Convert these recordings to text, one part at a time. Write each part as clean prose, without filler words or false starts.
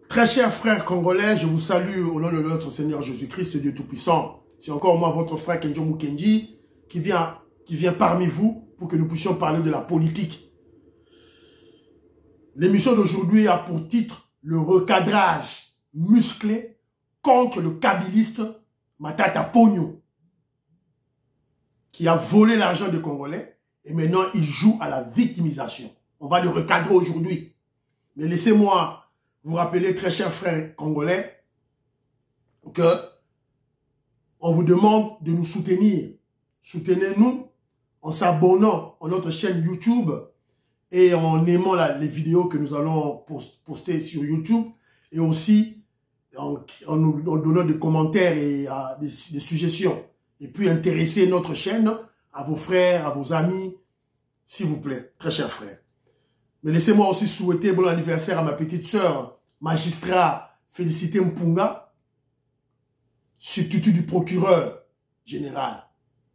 Très chers frères congolais, je vous salue au nom de notre Seigneur Jésus-Christ, Dieu Tout-Puissant. C'est encore moi, votre frère Kenjo Mukenji, qui vient parmi vous pour que nous puissions parler de la politique. L'émission d'aujourd'hui a pour titre le recadrage musclé contre le kabiliste Matata Ponyo, qui a volé l'argent des Congolais et maintenant il joue à la victimisation. On va le recadrer aujourd'hui. Mais laissez-moi vous rappeler, très chers frères congolais, que on vous demande de nous soutenir. Soutenez-nous en s'abonnant à notre chaîne YouTube et en aimant les vidéos que nous allons poster sur YouTube et aussi en nous donnant des commentaires et des suggestions. Et puis intéresser notre chaîne à vos frères, à vos amis, s'il vous plaît, très chers frères. Mais laissez-moi aussi souhaiter bon anniversaire à ma petite sœur, magistrat Félicité Mpunga, substitut du procureur général.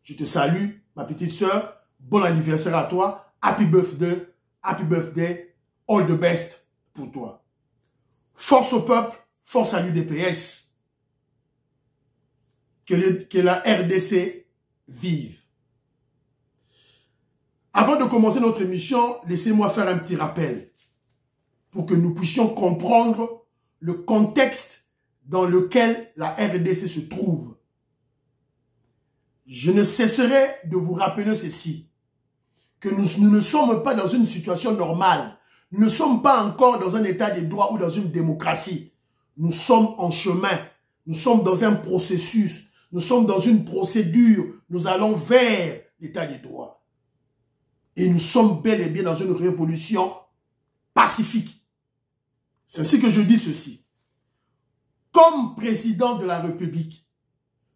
Je te salue, ma petite sœur. Bon anniversaire à toi. Happy birthday, all the best pour toi. Force au peuple, force à l'UDPS. Que la RDC vive. Avant de commencer notre émission, laissez-moi faire un petit rappel pour que nous puissions comprendre le contexte dans lequel la RDC se trouve. Je ne cesserai de vous rappeler ceci, que nous ne sommes pas dans une situation normale. Nous ne sommes pas encore dans un état de droit ou dans une démocratie. Nous sommes en chemin. Nous sommes dans un processus. Nous sommes dans une procédure. Nous allons vers l'état de droit. Et nous sommes bel et bien dans une révolution pacifique. C'est ainsi que je dis ceci. Comme président de la République,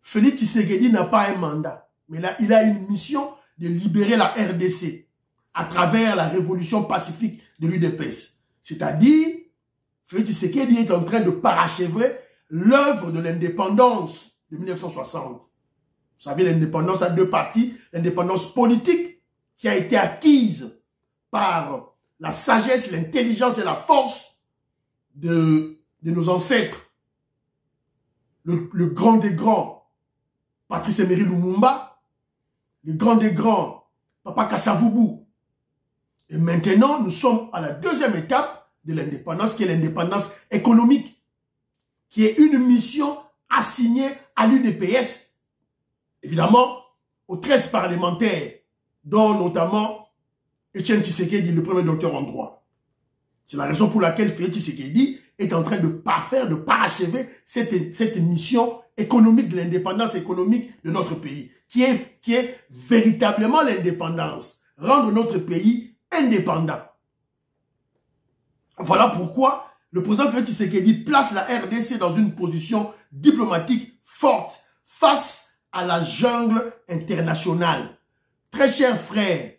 Félix Tshisekedi n'a pas un mandat, mais là, il a une mission de libérer la RDC à travers la révolution pacifique de l'UDPS. C'est-à-dire, Félix Tshisekedi est en train de parachever l'œuvre de l'indépendance de 1960. Vous savez, l'indépendance a deux parties. L'indépendance politique, qui a été acquise par la sagesse, l'intelligence et la force de nos ancêtres. Le grand des grands, Patrice Emery Lumumba, le grand des grands, Papa Kasavubu. Et maintenant, nous sommes à la deuxième étape de l'indépendance, qui est l'indépendance économique, qui est une mission assignée à l'UDPS, évidemment, aux 13 parlementaires, dont notamment Etienne Tshisekedi, le premier docteur en droit. C'est la raison pour laquelle Félix Tshisekedi est en train de parachever cette mission économique de l'indépendance économique de notre pays, qui est véritablement l'indépendance, rendre notre pays indépendant. Voilà pourquoi le président Félix Tshisekedi place la RDC dans une position diplomatique forte face à la jungle internationale. Très chers frères,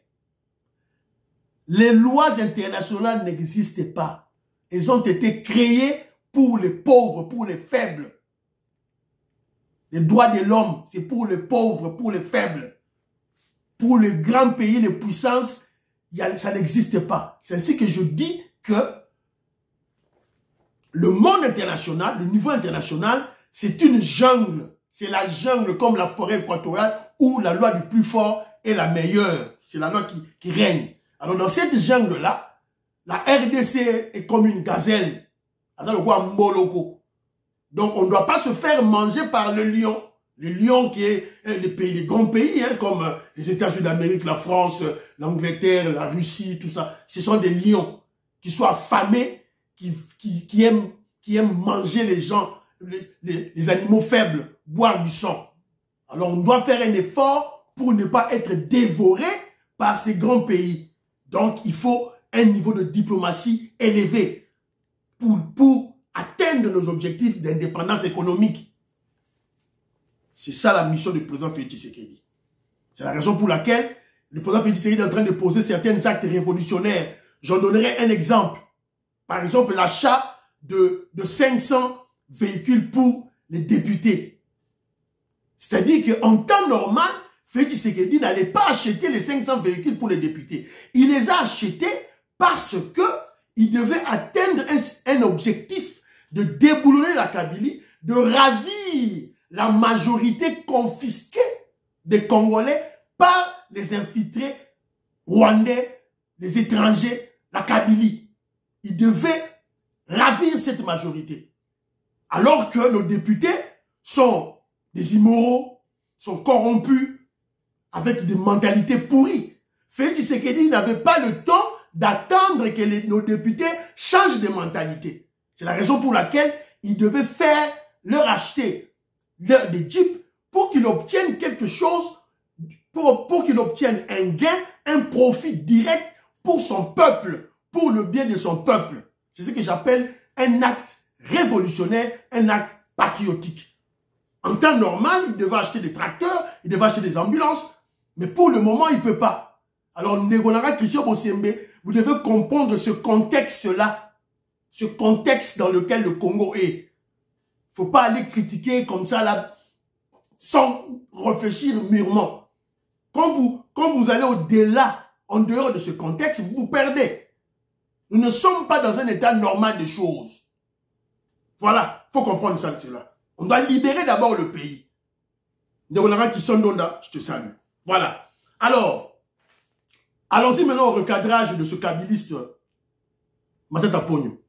les lois internationales n'existent pas. Elles ont été créées pour les pauvres, pour les faibles. Les droits de l'homme, c'est pour les pauvres, pour les faibles. Pour les grands pays, les puissances, ça n'existe pas. C'est ainsi que je dis que le monde international, le niveau international, c'est une jungle. C'est la jungle comme la forêt équatoriale où la loi du plus fort est la meilleure. C'est la loi qui règne. Alors dans cette jungle-là, la RDC est comme une gazelle. Donc on ne doit pas se faire manger par le lion. Le lion qui est les grands pays, hein, comme les États-Unis d'Amérique, la France, l'Angleterre, la Russie, tout ça. Ce sont des lions qui sont affamés, qui aiment manger les gens, les animaux faibles, boire du sang. Alors on doit faire un effort pour ne pas être dévoré par ces grands pays. Donc, il faut un niveau de diplomatie élevé pour atteindre nos objectifs d'indépendance économique. C'est ça la mission du président Félix Tshisekedi. C'est la raison pour laquelle le président Félix Tshisekedi est en train de poser certains actes révolutionnaires. J'en donnerai un exemple. Par exemple, l'achat de 500 véhicules pour les députés. C'est-à-dire qu'en temps normal, Félix Tshisekedi n'allait pas acheter les 500 véhicules pour les députés. Il les a achetés parce que il devait atteindre un objectif de déboulonner la Kabylie, de ravir la majorité confisquée des Congolais par les infiltrés rwandais, les étrangers, la Kabylie. Il devait ravir cette majorité. Alors que nos députés sont des immoraux, sont corrompus, avec des mentalités pourries. Félix Tshisekedi n'avait pas le temps d'attendre que nos députés changent de mentalité. C'est la raison pour laquelle il devait faire leur acheter des jeeps pour qu'ils obtiennent quelque chose, pour qu'ils obtiennent un gain, un profit direct pour son peuple, pour le bien de son peuple. C'est ce que j'appelle un acte révolutionnaire, un acte patriotique. En temps normal, il devait acheter des tracteurs, il devait acheter des ambulances, mais pour le moment, il ne peut pas. Alors, Négonara Christian Bossembe, vous devez comprendre ce contexte-là, ce contexte dans lequel le Congo est. Il ne faut pas aller critiquer comme ça, là, sans réfléchir mûrement. Quand vous allez au-delà, en dehors de ce contexte, vous vous perdez. Nous ne sommes pas dans un état normal des choses. Voilà, il faut comprendre ça, cela. On doit libérer d'abord le pays. Négonara Christian Donda, je te salue. Voilà. Alors, allons-y maintenant au recadrage de ce kabiliste Matata Ponyo,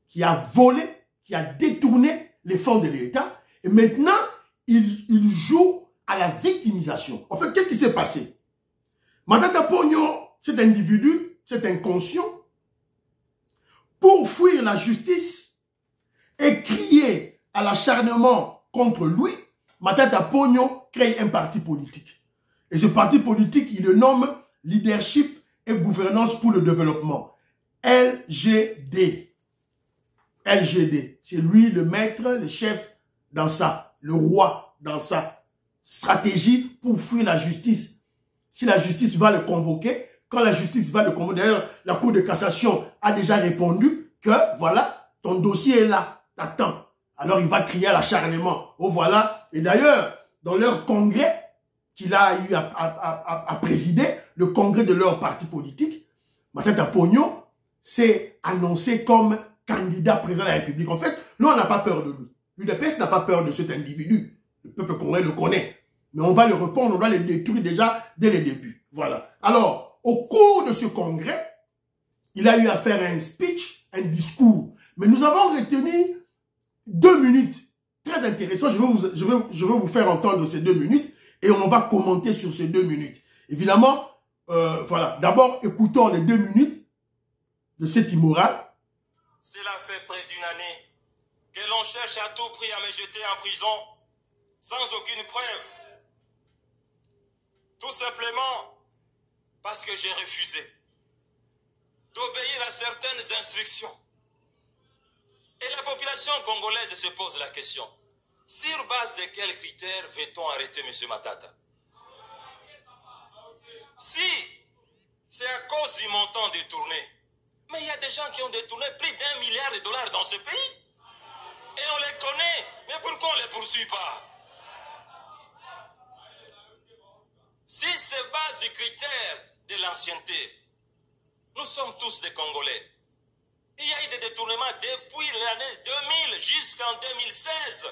qui a volé, qui a détourné les fonds de l'État, et maintenant, il joue à la victimisation. En fait, qu'est-ce qui s'est passé? Matata Ponyo, cet individu, cet inconscient, pour fuir la justice et crier à l'acharnement contre lui, Matata Ponyo crée un parti politique. Et ce parti politique, il le nomme Leadership et Gouvernance pour le Développement. LGD. LGD. C'est lui le maître, le chef dans ça, le roi dans sa stratégie pour fuir la justice. Si la justice va le convoquer, quand la justice va le convoquer, d'ailleurs, la Cour de cassation a déjà répondu que, voilà, ton dossier est là, t'attends. Alors il va crier à l'acharnement. Oh voilà. Et d'ailleurs, dans leur congrès, qu'il a eu à présider, le congrès de leur parti politique, Matata Ponyo s'est annoncé comme candidat président de la République. En fait, nous, on n'a pas peur de lui. L'UDPS n'a pas peur de cet individu. Le peuple congolais le connaît. Mais on va le répondre, on doit le détruire déjà dès le début. Voilà. Alors, au cours de ce congrès, il a eu à faire un speech, un discours. Mais nous avons retenu 2 minutes très intéressantes. Je vais vous faire entendre ces 2 minutes. Et on va commenter sur ces 2 minutes. Évidemment, voilà. D'abord, écoutons les 2 minutes de cet immoral. Cela fait près d'une année que l'on cherche à tout prix à me jeter en prison sans aucune preuve. Tout simplement parce que j'ai refusé d'obéir à certaines instructions. Et la population congolaise se pose la question. Sur base de quels critères va-t-on arrêter M. Matata? Si c'est à cause du montant détourné, mais il y a des gens qui ont détourné plus d'1 milliard de dollars dans ce pays. Et on les connaît, mais pourquoi on ne les poursuit pas? Si c'est base du critère de l'ancienneté, nous sommes tous des Congolais. Il y a eu des détournements depuis l'année 2000 jusqu'en 2016.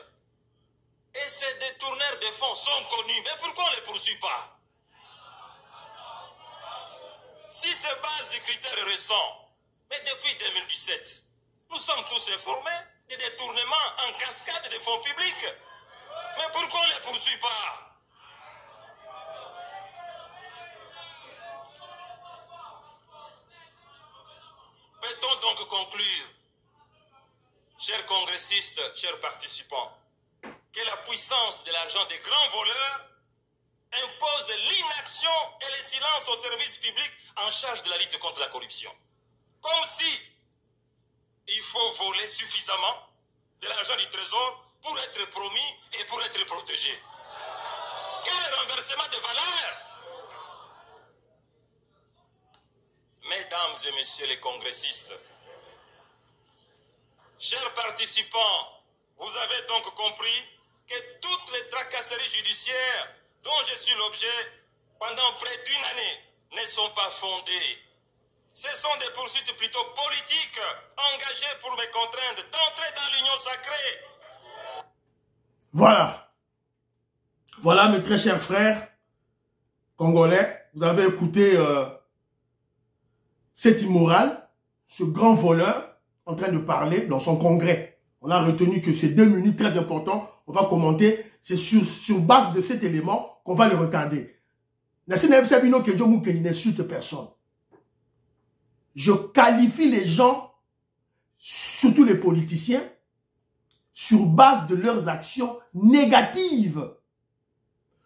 Et ces détourneurs de fonds sont connus. Mais pourquoi on ne les poursuit pas? Si c'est base du critère récent, mais depuis 2017, nous sommes tous informés des détournements en cascade de fonds publics. Mais pourquoi on ne les poursuit pas? Peut-on donc conclure, chers congressistes, chers participants, que la puissance de l'argent des grands voleurs impose l'inaction et le silence aux services publics en charge de la lutte contre la corruption? Comme si il faut voler suffisamment de l'argent du trésor pour être promis et pour être protégé. Quel renversement de valeurs! Mesdames et messieurs les congressistes, chers participants, vous avez donc compris que toutes les tracasseries judiciaires dont je suis l'objet pendant près d'une année ne sont pas fondées. Ce sont des poursuites plutôt politiques, engagées pour me contraindre d'entrer dans l'union sacrée. Voilà. Voilà, mes très chers frères congolais. Vous avez écouté cet immoral, ce grand voleur, en train de parler dans son congrès. On a retenu que ces 2 minutes très importantes, on va commenter. C'est sur base de cet élément qu'on va le retarder. Je n'insulte personne. Je qualifie les gens, surtout les politiciens, sur base de leurs actions négatives,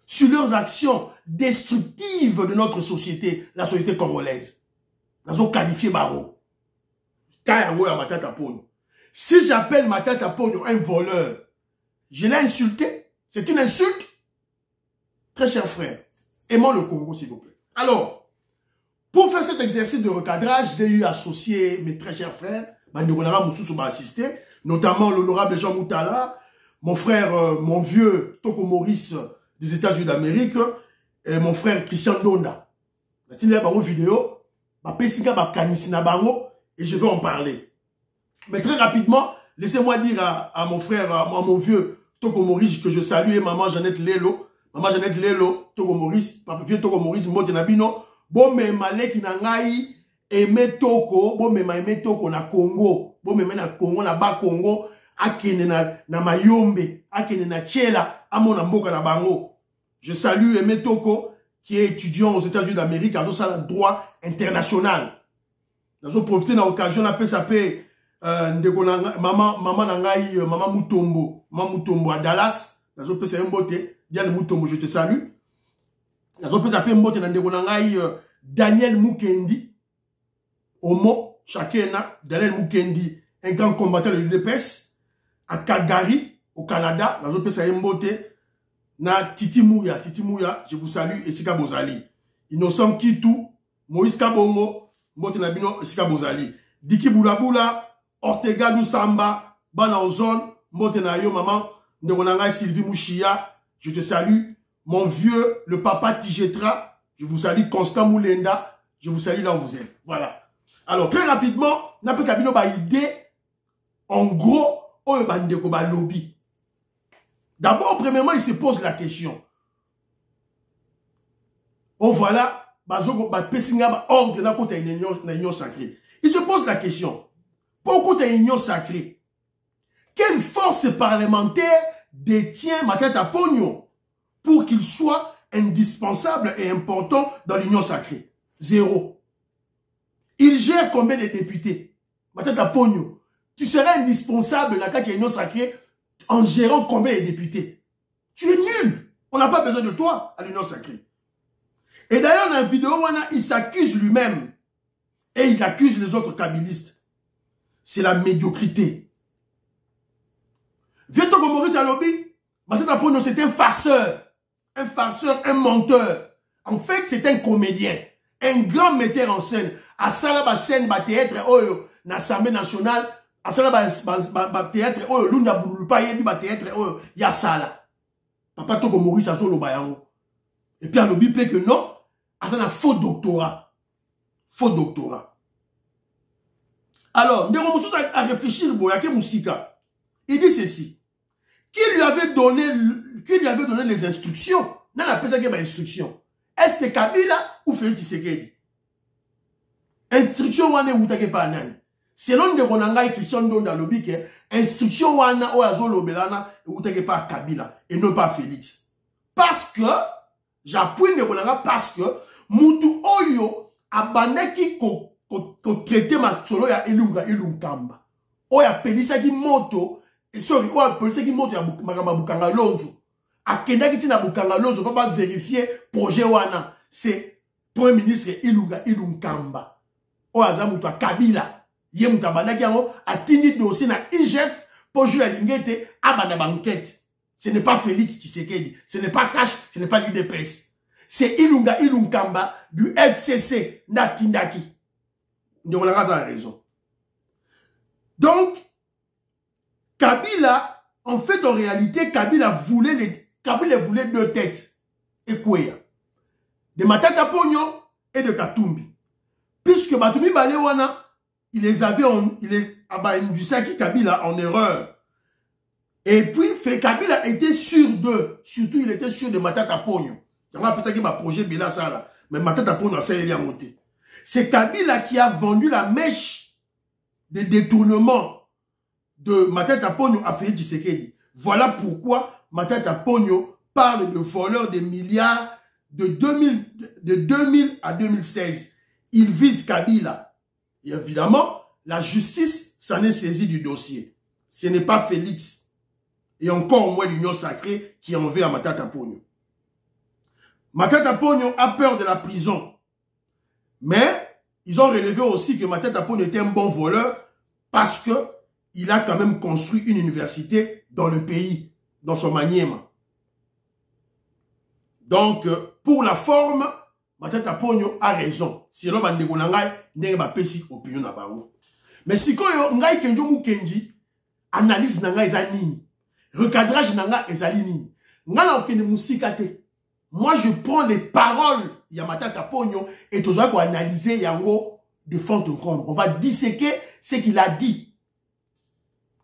sur leurs actions destructives de notre société, la société congolaise. Nous avons qualifié Baro. Si j'appelle Matata Pogno un voleur, je l'ai insulté. C'est une insulte. Très cher frère, aimons le Congo s'il vous plaît. Alors, pour faire cet exercice de recadrage, j'ai eu associé mes très chers frères, notamment l'honorable Jean Moutala, mon frère, mon vieux Toko Maurice des États-Unis d'Amérique, et mon frère Christian Donda. Il y a une vidéo, et je vais en parler. Mais très rapidement, laissez-moi dire à mon frère, à mon vieux Toko Maurice que je salue, et maman Jeannette Lelo, Toko Maurice, vieux Toko Maurice, Mbote Nabino, bon me maleki na ngai eme toko, bon me eme toko na Congo, bon me na Congo na ba Congo, akene na mayombe, akene na chela, amona mboka na bango. Je salue Aimé Toko, qui est étudiant aux États-Unis d'Amérique, à ça le droit international. Nous avons profité de l'occasion de PSAP, maman nangai, maman Mutombo à Dallas, nous avons PSAP Mbote, Diane Mutombo, je te salue. Nous avons PSAP Mbote nangai, Daniel Mukendi, Omo, Chakena, Daniel Mukendi, un grand combattant de l'UDPS, à Calgary, au Canada, nous avons PSAP Mbote, na Titi Mouya, je vous salue, et Sika Bozali. Innocent Kitu, Moïse Kabongo, Mbote Nabino, et Sika Bozali. Diki Boulabula, Ortega Doussamba, Bana Ozone, Mbote Nayo, maman, Ndonanga Sylvie Mouchia, je te salue. Mon vieux, le papa Tijetra, je vous salue. Constant Moulenda, je vous salue là où vous êtes. Voilà. Alors, très rapidement, on appelle ça une idée, en gros, on va lobby. D'abord, premièrement, il se pose la question. Oh voilà, ordre d'un côté une union sacrée. Il se pose la question. Pourquoi tu as une union sacrée? Quelle force parlementaire détient Matata Pogno pour qu'il soit indispensable et important dans l'union sacrée? Zéro. Il gère combien de députés? Matata Pogno, tu serais indispensable dans la union sacrée en gérant combien de députés? Tu es nul. On n'a pas besoin de toi à l'union sacrée. Et d'ailleurs, dans la vidéo, il s'accuse lui-même. Et il accuse les autres kabylistes. C'est la médiocrité. Vieux Toko Maurice Alobi, Matata Pogno, c'est un farceur. Un farceur, un menteur. En fait, c'est un comédien. Un grand metteur en scène. À Salaba scène, théâtre, l'Assemblée nationale, à Salaba théâtre, l'Unda Boulupa, théâtre, Yasala. Papa Toko Maurice Azolo Bayango. Et puis, Alobi plaît que non, à un faux doctorat. Faux doctorat. Alors, Ndeko Moussous a réfléchi, Boyake Moussika. Il dit ceci. Qui lui avait donné les instructions? Non, on appelle ça des instructions. Est-ce que Kabila ou Félix Tshisekedi? Instruction wane outake pa nani. Selon Ndeko Nangai Christian Donda lobi ke instruction wana oyazo lobelana outake pa Kabila et non pas Félix. Parce que j'appuie Ndeko Nangai parce que mutu oyo abandaki ko traiter ma solo ya Ilunkamba. Oya pelisa ki moto sorry oya pelisa ki moto ya makamba Bukanga Lonzo. Akendaki tina Bukanga Lonzo pas vérifier projet wana. C'est Premier ministre Ilunkamba. Oyaza mutu a Kabila. Ye mutu abandaki yango atindi dossier na IGF pour jouer à l'ingete abanda banquette. Ce n'est pas Félix Tshisekedi, ce n'est pas Cash, ce n'est pas l'UDPS. C'est Ilunkamba du FCC Natindaki. On a raison. Donc, Kabila, en fait, en réalité, Kabila voulait deux têtes. Et quoi? De Matata Pogno et de Katumbi. puisque Batumi Balewana, il les avait induit Kabila en erreur. Et puis, Kabila était sûr d'eux. Surtout, il était sûr de Matata Pogno. Il y a peut-être un projet Bila Sala. Mais Matata Pogno, ça, il est monté. C'est Kabila qui a vendu la mèche des détournements de Matata Pogno à Félix Tshisekedi. Voilà pourquoi Matata Pogno parle de voleurs des milliards de 2000 à 2016. Il vise Kabila. Et évidemment, la justice s'en est saisie du dossier. Ce n'est pas Félix. Et encore moins l'Union sacrée qui en veut à Matata Pogno. Matata Pogno a peur de la prison. Mais ils ont relevé aussi que Matata Pogno était un bon voleur parce qu'il a quand même construit une université dans le pays, dans son Maniema. Donc, pour la forme, Matata Pogno a raison. Si l'on va dire qu'il va pesi opinion na bao. Mais si koyo ngai kenjo mu kenji analyse nanga ezali recadrage nanga ezali nini. Ngala okene musikate. Moi je prends les paroles ya Matata Pogno et tu dois analyser yango de fond en comble. On va disséquer ce qu'il a dit.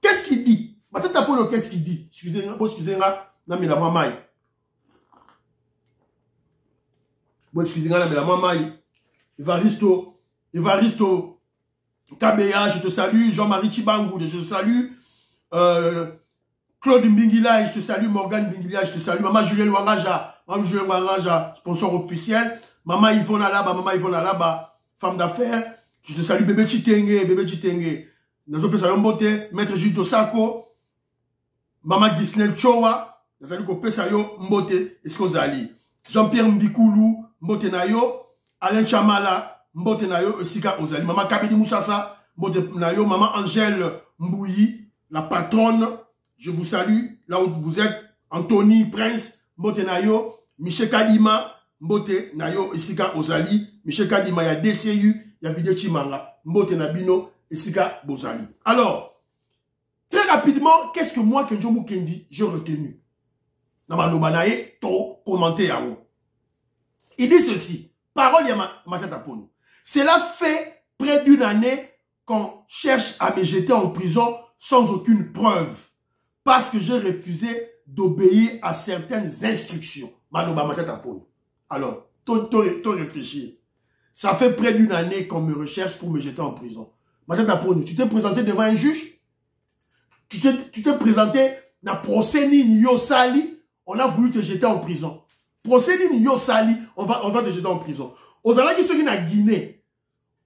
Qu'est-ce qu'il dit? Matata Pogno qu'est-ce qu'il dit? Excusez-moi, na mi la mamai. Bon, excusez-moi, la mamai. Evaristo Kabeya, je te salue. Jean-Marie Chibangou, je te salue. Claude Mbingila, je te salue. Morgane Mbingila, je te salue. Maman Julien Ouangaja, sponsor officiel. Maman Yvonne Alaba, femme d'affaires. Je te salue. Bébé Chitenge. Nous avons Mbote, Maître Jules Tosako. Maman Disney Chowa. Nous avons Pesayo Mbote. Est-ce que vous allez? Jean-Pierre Mbikoulou, Mbote Nayo. Alain Chamala, Mbote Nayo, Esika Ozali. Maman Kabedi Moussassa, Mbote Nayo. Maman Angèle Mbouyi, la patronne. Je vous salue, là où vous êtes. Anthony Prince, Mbote Nayo. Michel Kadima, Mbote Nayo, Esika Ozali. Michel Kadima, il y a DCU, il y a Vide Chimanga. Mbote Nabino, Esika Bozali. Alors, très rapidement, qu'est-ce que moi, Kenjo Mukendi, j'ai retenu? Namanobanaye, to commenter à vous. Il dit ceci. Parole de Matata Pogno. Cela fait près d'une année qu'on cherche à me jeter en prison sans aucune preuve. Parce que j'ai refusé d'obéir à certaines instructions. Manoba Matata Pogno. Alors, tout réfléchir. Ça fait près d'une année qu'on me recherche pour me jeter en prison. Matata Pogno, tu t'es présenté devant un juge? Tu t'es présenté dans procès ni Yosali? On a voulu te jeter en prison. Procès ni Yosali, on va te jeter en prison. Aux Alaki, ceux qui sont en Guinée,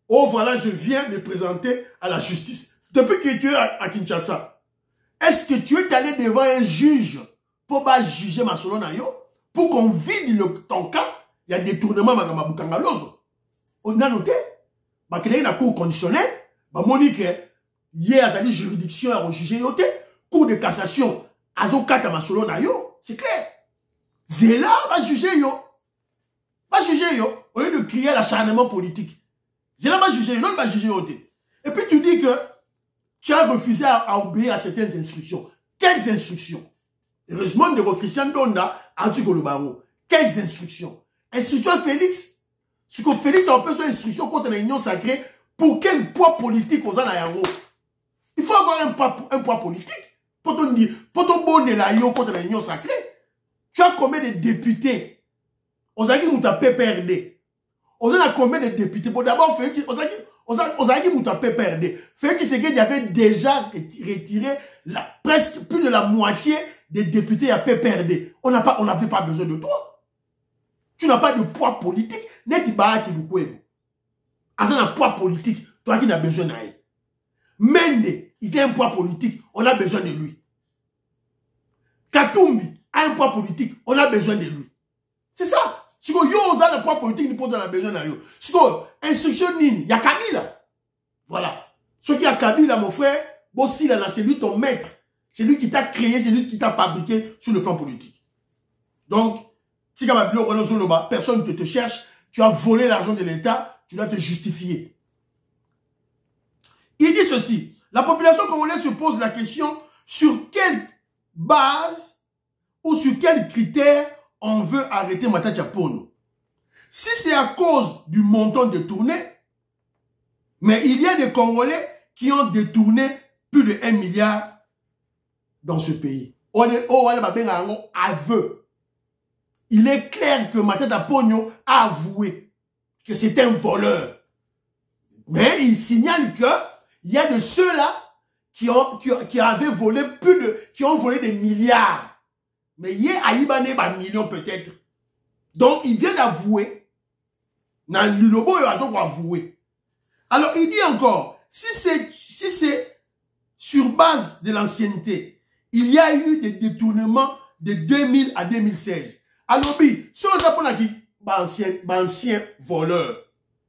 oh voilà, je viens me présenter à la justice. Depuis que tu es à Kinshasa, est-ce que tu es allé devant un juge pour pas juger ma solo na yo? Pour qu'on vide ton cas, il y a détournement à Bukangalozo. On a noté, qu'il y a une cour conditionnelle, Monique, hier, ça dit juridiction à juger yote, cour de cassation, azokata ma solo na yo, c'est clair. Zéla va juger yo. Va juger yo. Au lieu de crier à l'acharnement politique. Zéla va juger yo. L'autre va juger yo. Et puis tu dis que tu as refusé à obéir à certaines instructions. Quelles instructions? Heureusement de Christian Donda, Antigolobaro. Quelles instructions? Instructions à Félix. Ce que Félix a un peu son instruction contre l'union sacrée. Pour quel poids politique aux Anayango? Il faut avoir un poids politique. Pour ton dire, pour ton bonnet là, contre l'union sacrée. Tu as combien de députés? Ozaki Mouta PPRD. Ozaki combien de députés? Bon, d'abord, Ozaki Mouta PPRD. Félix Tshisekedi avait déjà retiré presque plus de la moitié des députés à PPRD. On n'avait pas besoin de toi. Tu n'as pas de poids politique. Neti Bahati Lukwebo. Azan un poids politique. Toi qui n'as besoin d'aide. Mende, il a un poids politique. On a besoin de lui. Katumbi a un poids politique, on a besoin de lui. C'est ça. Si vous avez un poids politique, nous avons besoin de lui. Si vous avez instruction, il y a Kabila. Voilà. Ce qui a Kabila, mon frère, c'est lui ton maître. C'est lui qui t'a créé, c'est lui qui t'a fabriqué sur le plan politique. Donc, si personne ne te cherche, tu as volé l'argent de l'État, tu dois te justifier. Il dit ceci. La population congolaise se pose la question sur quelle base ou sur quels critères on veut arrêter Matata Pogno. Si c'est à cause du montant détourné, Mais il y a des Congolais qui ont détourné plus de 1 milliard dans ce pays. Aveu. Il est clair que Matata Ponyo a avoué que c'est un voleur. Mais il signale que il y a de ceux-là qui avaient volé qui ont volé des milliards. Mais il y a Aïbané, millions peut-être. Donc il vient d'avouer. Dans le lobo, il a avoué. Alors il dit encore, si c'est sur base de l'ancienneté, il y a eu des détournements de 2000 à 2016. Alors, si on a dit anciens voleurs,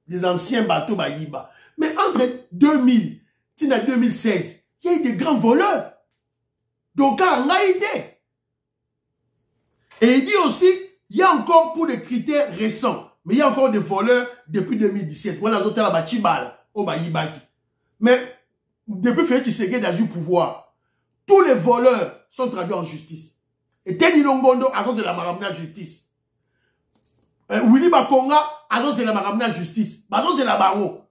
des anciens bateaux Baïba. Mais entre 2000 et 2016, il y a eu des grands voleurs. Donc, en réalité. Et il dit aussi, il y a encore pour des critères récents, mais il y a encore des voleurs depuis 2017. Voilà, on a Bachibal, au Baïbaki. Mais, depuis Félix Tshisekedi a eu pouvoir, tous les voleurs sont traduits en justice. Et Teni Longondo, à cause de la maramna justice. Willy Bakonga, à cause de la maramna justice. À cause de la baro.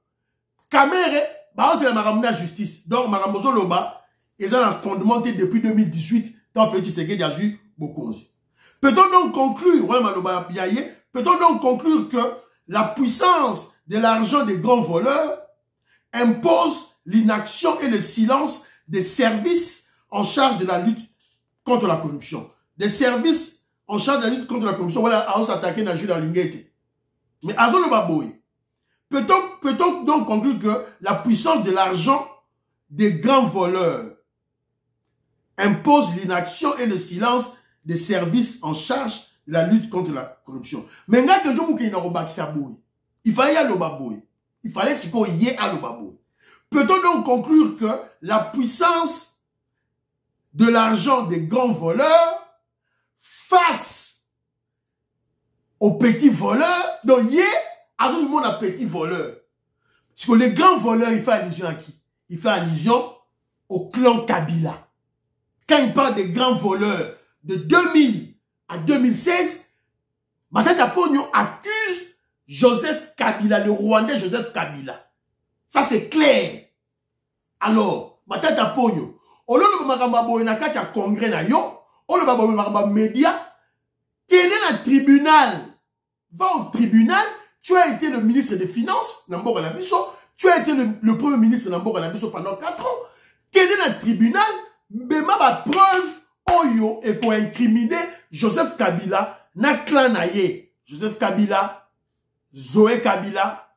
Kamere, à cause de la maramna justice. Donc, Maramozo Loba, ils ont fondamenté depuis 2018, tant Félix Tshisekedi a eu beaucoup. Peut-on donc conclure, peut-on donc conclure que la puissance de l'argent des grands voleurs impose l'inaction et le silence des services en charge de la lutte contre la corruption. Des services en charge de la lutte contre la corruption. Voilà, à s'attaquer à Jules Lingete. Mais à le baboui. Peut-on donc conclure que la puissance de l'argent des grands voleurs impose l'inaction et le silence des services en charge de la lutte contre la corruption? Mais il fallait y aller au baboui. Il fallait s'y y aller au baboui. Peut-on donc conclure que la puissance de l'argent des grands voleurs face aux petits voleurs, donc il y a tout le monde à petits voleurs. Parce que les grands voleurs, il fait allusion à qui? Il fait allusion au clan Kabila. Quand il parle des grands voleurs de 2000 à 2016, Matata Ponyo accuse Joseph Kabila, le Rwandais Joseph Kabila. Ça c'est clair. Alors, Matata Ponyo, au lieu de Maramabo na kacha congrès na yo, au lieu de Maramabo média, qui est dans le tribunal, va au tribunal, tu as été le ministre des Finances, Namboka Labiso, tu as été le premier ministre Namboka Labiso pendant 4 ans, qui est dans le tribunal, bema ba preuve, oyo, et pour incriminer Joseph Kabila, na clan na ye, Joseph Kabila, Zoé Kabila,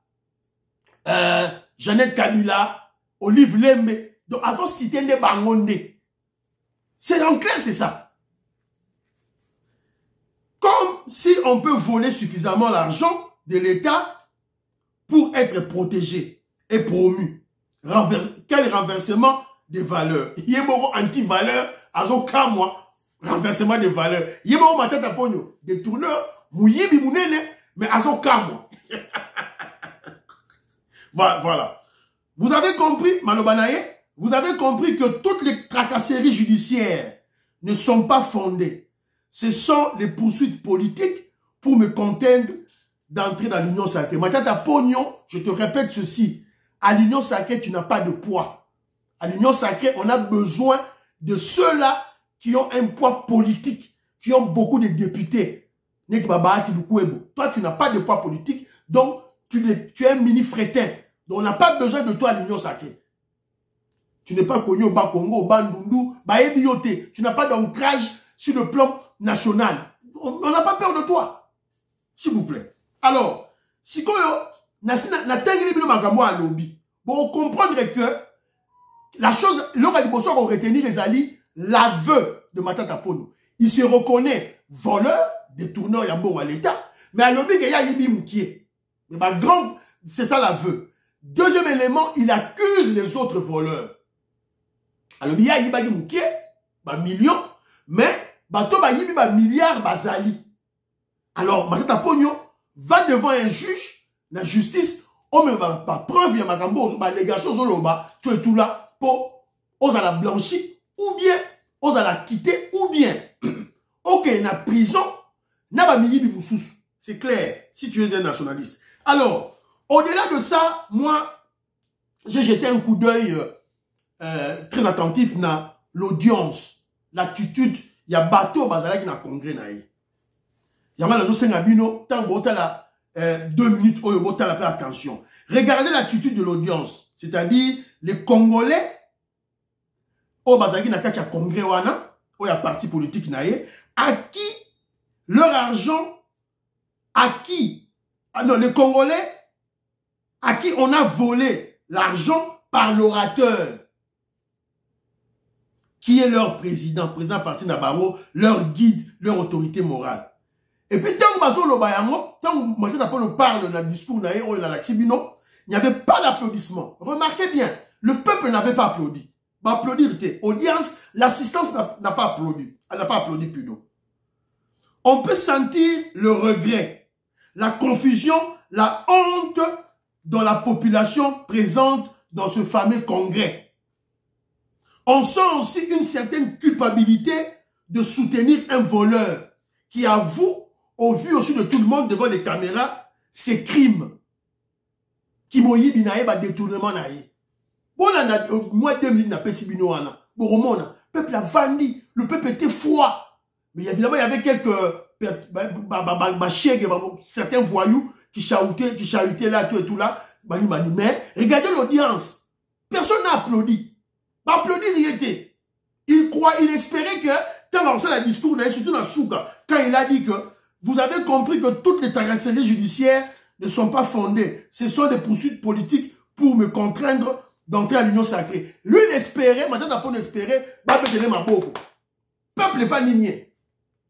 Jeannette Kabila, Olive Lembe. Donc, avant cité les Bangonde. C'est en clair, c'est ça. Comme si on peut voler suffisamment l'argent de l'État pour être protégé et promu. Quel renversement des valeurs? Il y a beaucoup anti-valeurs, à aucun mois, renversement des valeurs. Il y a beaucoup matata pogno, des tourneurs, mouyibi mounene, mais à aucun mois. Voilà. Vous avez compris, Malobanaye? Vous avez compris que toutes les tracasseries judiciaires ne sont pas fondées. Ce sont les poursuites politiques pour me contendre d'entrer dans l'union sacrée. Matata Pognon, je te répète ceci. À l'union sacrée, tu n'as pas de poids. À l'union sacrée, on a besoin de ceux-là qui ont un poids politique, qui ont beaucoup de députés. Toi, tu n'as pas de poids politique, donc tu es un mini-frétin. Donc, on n'a pas besoin de toi à l'union sacrée. Tu n'es pas connu au Bas-Congo, au Bandundu, Baébioté. Tu n'as pas d'ancrage sur le plan national. On n'a pas peur de toi. S'il vous plaît. Alors, si vous comprendre que la chose, l'organisation qu'on retenir les alliés, l'aveu de Matata Ponyo. Il se reconnaît voleur, détourneur yambo à l'État, mais à l'objet qu'il y a Yibi Moukié. Mais ma grande, c'est ça l'aveu. Deuxième élément, il accuse les autres voleurs. Alors, il y a Yibi Moukié, millions, mais bato ba Yibi milliards bazali. Alors, Matata Ponyo va devant un juge, la justice, on me va preuve, il y a ma gambo, ma légation, tu es tout là pour aux à la blanchir, ou bien aux à la quitter, ou bien, ok, na prison, na ba Yibi Moussous. C'est clair, si tu es un nationaliste. Alors, au-delà de ça, moi, j'ai jeté un coup d'œil très attentif dans l'audience, l'attitude, il y a bateau bazala qui na congrès na ye. Il y a mal à senga bino, tant bota la 2 minutes, oh bota la attention. Regardez l'attitude de l'audience, c'est-à-dire les Congolais, oh bazala qui na kacha congrès wana, oh ya parti politique na ye, à qui leur argent, à qui, ah non, les Congolais, à qui on a volé l'argent par l'orateur, qui est leur président parti Nabaro, leur guide, leur autorité morale. Et puis, tant que Bazo Lobayamo, tant que Matata Polo parle dans le discours d'Aéro et dans la Tibino, il n'y avait pas d'applaudissement. Remarquez bien, le peuple n'avait pas applaudi. Applaudir, audience, l'assistance n'a pas applaudi. Elle n'a pas applaudi plutôt. On peut sentir le regret, la confusion, la honte dans la population présente dans ce fameux congrès. On sent aussi une certaine culpabilité de soutenir un voleur qui avoue, au vu aussi de tout le monde devant les caméras, ses crimes. Qui moyi binaye ba détournement naye. Bon, moi 2000 n'a pas si binoana. Bon, peuple a vandi, le peuple était froid. Mais évidemment, il y avait quelques certains voyous qui chahutaient là, tout et tout là. Mais regardez l'audience. Personne n'a applaudi. Applaudir, il était. Il espérait que, quand on sait le discours, surtout dans Souka, quand il a dit que vous avez compris que toutes les tracasseries judiciaires ne sont pas fondées. Ce sont des poursuites politiques pour me contraindre d'entrer à l'union sacrée. Lui, il espérait, maintenant, on espérait, peuple va ligner.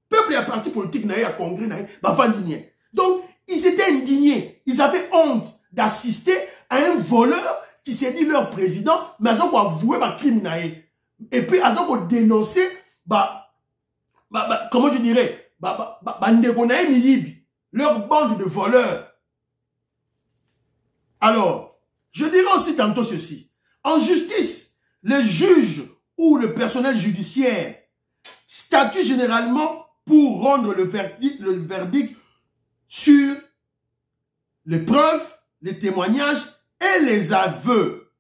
Peuple et parti politique, il y a congrès, va ligner. Donc, ils étaient indignés. Ils avaient honte d'assister à un voleur qui s'est dit leur président, mais ils ont avoué ma crime. Et puis, ils ont dénoncé, comment je dirais, leur bande de voleurs. Alors, je dirais aussi tantôt ceci. En justice, les juges ou le personnel judiciaire statuent généralement pour rendre le verdict sur les preuves, les témoignages et les aveux.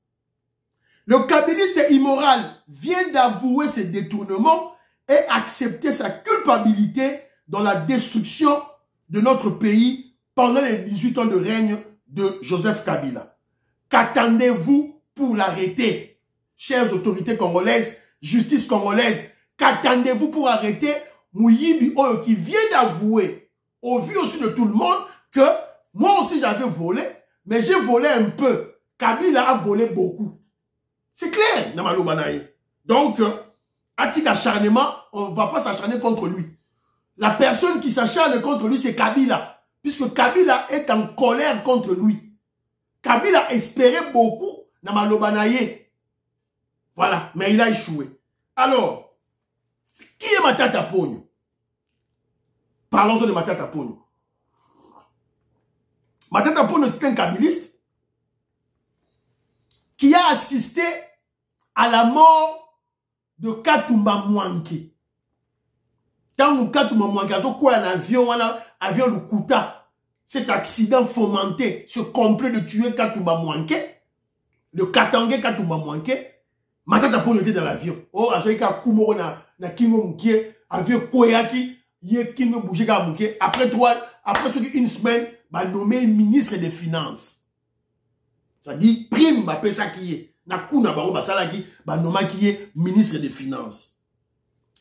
Le kabiliste immoral vient d'avouer ses détournements et accepter sa culpabilité dans la destruction de notre pays pendant les 18 ans de règne de Joseph Kabila. Qu'attendez-vous pour l'arrêter? Chères autorités congolaises, justice congolaise, qu'attendez-vous pour arrêter Mouyibi Oyo qui vient d'avouer, au vu aussi de tout le monde, que moi aussi j'avais volé, mais j'ai volé un peu. Kabila a volé beaucoup. C'est clair, Namalo Banaye. Donc, à titre d'acharnement, on ne va pas s'acharner contre lui. La personne qui s'acharne contre lui, c'est Kabila. Puisque Kabila est en colère contre lui. Kabila espérait beaucoup Namalo Banaye. Voilà, mais il a échoué. Alors, qui est Matata Ponyo? Parlons de Matata Ponyo. Matata Ponyo, c'est un kabiliste qui a assisté à la mort de Katumba Mwanke. Quand Katumba Mwanke a quoi un avion Lukuta, cet accident fomenté, ce complet de tuer Katumba Mwanke, le Katangé Katumba Mwanke, Matata Ponyo était dans l'avion. Oh, Azoika Kumoro na Kingo Mouké, avion Koyaki, Yé Kingo Boujeka Mouké. Après une semaine, bah nommé ministre des Finances. Ça dit prime, bah pesa qui est. Na kuna bango basala qui, bah nommé qui est ministre des Finances.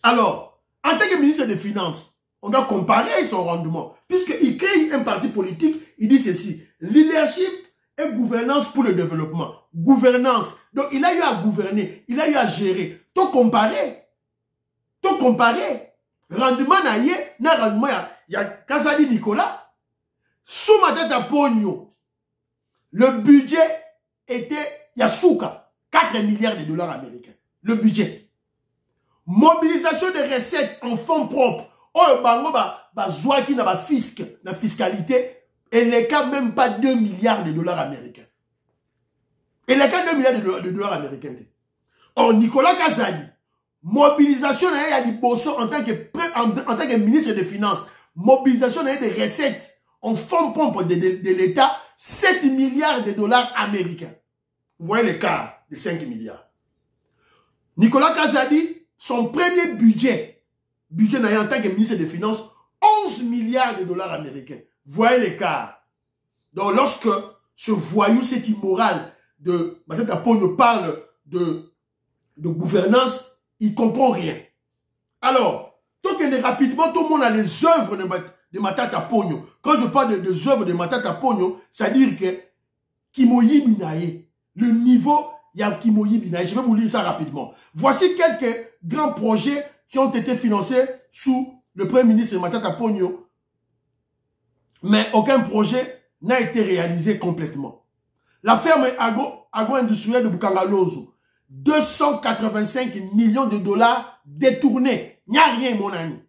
Alors, en tant que ministre des Finances, on doit comparer son rendement. Puisqu'il crée un parti politique, il dit ceci. Leadership et gouvernance pour le développement. Gouvernance. Donc, il a eu à gouverner. Il a eu à gérer. Tout comparer. Tout comparer. Rendement na rendement il y a Kasadi Nicolas. Sous Matata Ponyo, le budget était, il y a Souka, 4 milliards de dollars américains. Le budget. Mobilisation des recettes en fonds propres. Oh, bango zouaki na fisc, na fiscalité. Et les cas même pas 2 milliards de dollars américains. Et les cas 2 milliards de dollars américains. Or, Nicolas Kazadi, mobilisation en tant que ministre des Finances, mobilisation des recettes en fonds propres de l'État, 7 milliards de dollars américains. Vous voyez l'écart de 5 milliards. Nicolas Kazadi, son premier budget en tant que ministre des Finances, 11 milliards de dollars américains. Vous voyez l'écart. Donc lorsque ce voyou, cet immoral de Matata Ponyo parle de gouvernance, il ne comprend rien. Alors, donc rapidement, tout le monde a les œuvres de Matata Ponyo. Quand je parle des œuvres de Matata Ponyo, c'est-à-dire que Kimoyi Minaye, le niveau, il y a Kimoyi Minaye. Je vais vous lire ça rapidement. Voici quelques grands projets qui ont été financés sous le Premier ministre de Matata Ponyo. Mais aucun projet n'a été réalisé complètement. La ferme agro-industrielle de Bukangalozo, 285 millions de dollars détournés. Il n'y a rien, mon ami.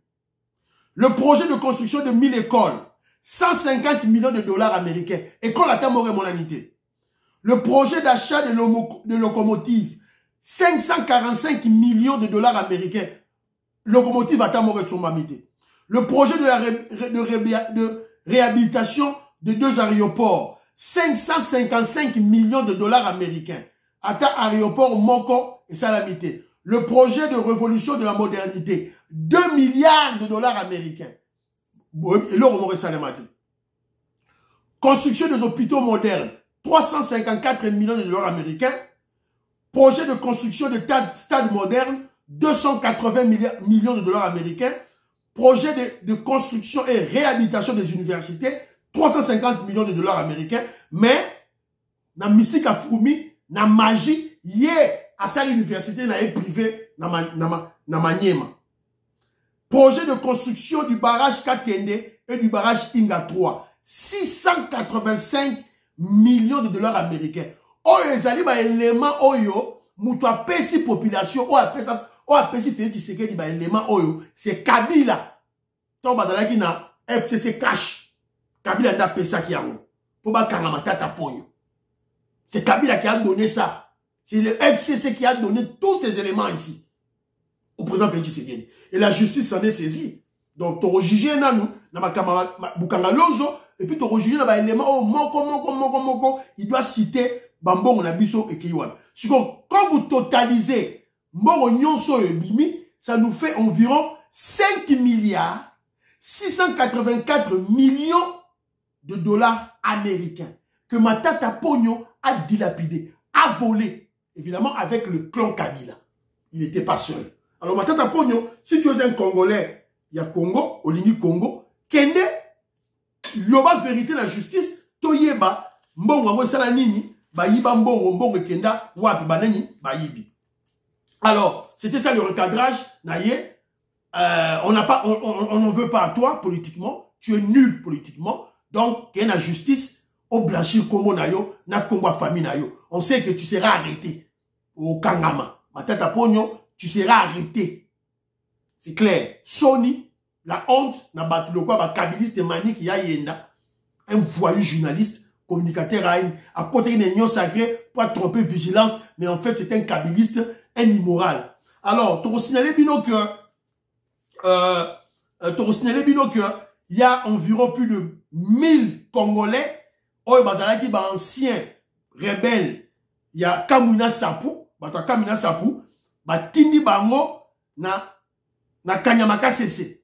Le projet de construction de 1000 écoles, 150 millions de dollars américains. École à Tamoré, mon amitié. Le projet d'achat de locomotives, 545 millions de dollars américains. Locomotive à Tamoré, son mamité. Le projet de réhabilitation de 2 aéroports, 555 millions de dollars américains. Ata aéroport Moko et Salamité. Le projet de révolution de la modernité, 2 milliards de dollars américains. Et là, on aurait Salamité. Construction des hôpitaux modernes, 354 millions de dollars américains. Projet de construction de stades modernes, 280 millions de dollars américains. Projet de construction et réhabilitation des universités, 350 millions de dollars américains. Mais, na mystique à Froumi, na magie, à sa l'université na privé na Maniema. Projet de construction du barrage Katende et du barrage Inga 3. 685 millions de dollars américains. Oyo ezali ba élément oyo, mutu apesi population, oyo apesi Félix Tshisekedi ba élément oyo, c'est Kabila. Ton bazalaki na FCC cash. Kabila nda pesa ki yango. Pour ba kanga Matata Ponyo. C'est Kabila qui a donné ça. C'est le FCC qui a donné tous ces éléments ici au président Félix Tshisekedi. Et la justice s'en est saisie. Donc, tu as jugé Nanou, Bukangalozo, et puis tu as jugé les éléments, oh, moko, il doit citer Bambon, Nabiso et Kiwan. Quand vous totalisez Mbongo Nyonso et Bimi, ça nous fait environ 5 milliards 684 millions de dollars américains que Matata Ponyo a dilapidé, a volé. Évidemment, avec le clan Kabila. Il n'était pas seul. Alors, Matata Ponyo, si tu es un Congolais, il y a Congo, Olingi Congo, Kende, loba vérité la justice, Toyeba, Mbongo Salanini, Bayiba Mbongo Kenda, Wapi Banani, Bayibi. Alors, c'était ça le recadrage, Naye. On n'en veut pas à toi politiquement. Tu es nul politiquement. Donc, il y a la justice. Au blanchir Congo Nayo, na Congo famille Nayo. On sait que tu seras arrêté. Au Kangama. Matata Ponyo, tu seras arrêté. C'est clair. Sony, la honte, na battu le quoi, ba kabiliste mani qui a yenda. Un voyou journaliste, communicateur à côté d'une union sacrée, pour tromper vigilance, mais en fait, c'est un kabiliste, un immoral. Alors, tu as signalé bino que, il y a environ plus de 1000 Congolais. Oye bazalaki ba ancien rebelle ya Kamina Sapu, ba Kamina Sapu, ba tindi bango na Kanyamaka CC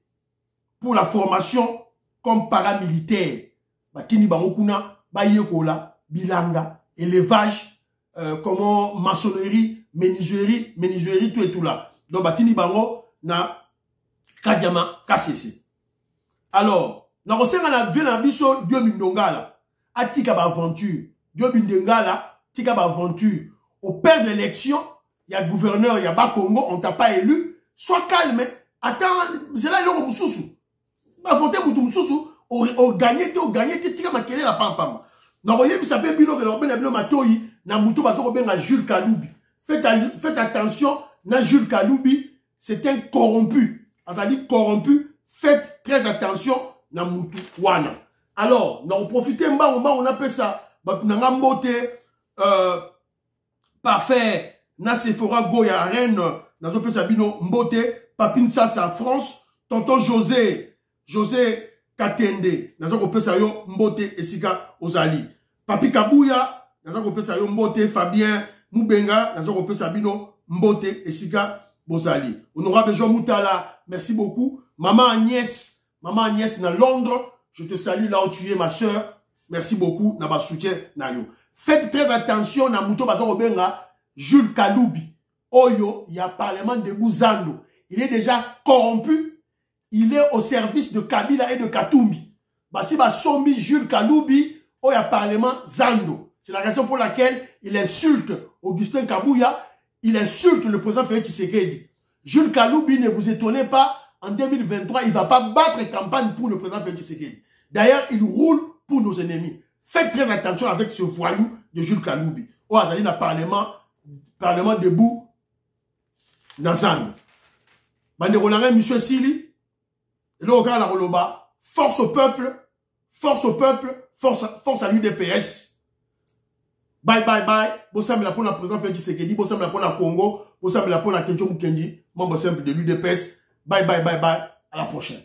pour la formation comme paramilitaire. Ba tindi bango kuna ba yekola bilanga, élevage, comment maçonnerie, menuiserie tout et tout là. Donc ba tindi bango na Kanyamaka CC. Alors, na kosenga na ville na biso Dieu Mindongala. Tika ba aventure. Dieu Bindengala, tika ba aventure. Au père de l'élection, il y a gouverneur, il y a bas Congo, on t'a pas élu. Sois calme. Attends, c'est là le Moussoussou. Ba voter pour Moussoussou, au gagner, tika ma kele la pam. Na roye ça peut bilo que le ben bilo matoyi, na muto ba so ben Jules Kaloubi. Faites attention, na Jules Kaloubi, c'est un corrompu. C'est-à-dire corrompu, faites très attention na mutu wana. Alors, on profite on appelle ça, parfait, na Sephora Goya Rennes, na appelle ça bino mbote, Papine Sassa France, tonton José Katende, na appelle ça yo mbote esika ozali. Papi Kabouya, naza kopesa yo mbote. Fabien Moubenga, naza kopesa bino mbote. Esika bozali. Honorable Jean Moutala, merci beaucoup. Maman Agnès na Londres, je te salue là où tu es, ma soeur. Merci beaucoup, na ba soutien na yo. Faites très attention na Mouto Bazo Benga, Jules Kaloubi. Oyo, il y a parlement de Bouzando. Il est déjà corrompu. Il est au service de Kabila et de Katumbi. Basi Basombi Jules Kaloubi, il y a parlement Zando. C'est la raison pour laquelle il insulte Augustin Kabouya, il insulte le président Félix Tshisekedi. Jules Kaloubi, ne vous étonnez pas, en 2023, il ne va pas battre campagne pour le président Félix Tshisekedi. D'ailleurs, il roule pour nos ennemis. Faites très attention avec ce voyou de Jules Kaloubi. Au Azali, le parlement debout, Nazan. Banderonare, monsieur Sili, et là, au la Roloba, force au peuple, force à l'UDPS. Bye, bye, bye. Bossam la pour la président Félix Tshisekedi, bossam la pour la Congo, bossam la pour la Kenjo Mukendi, membre simple de l'UDPS. Bye, bye, bye, bye. À la prochaine.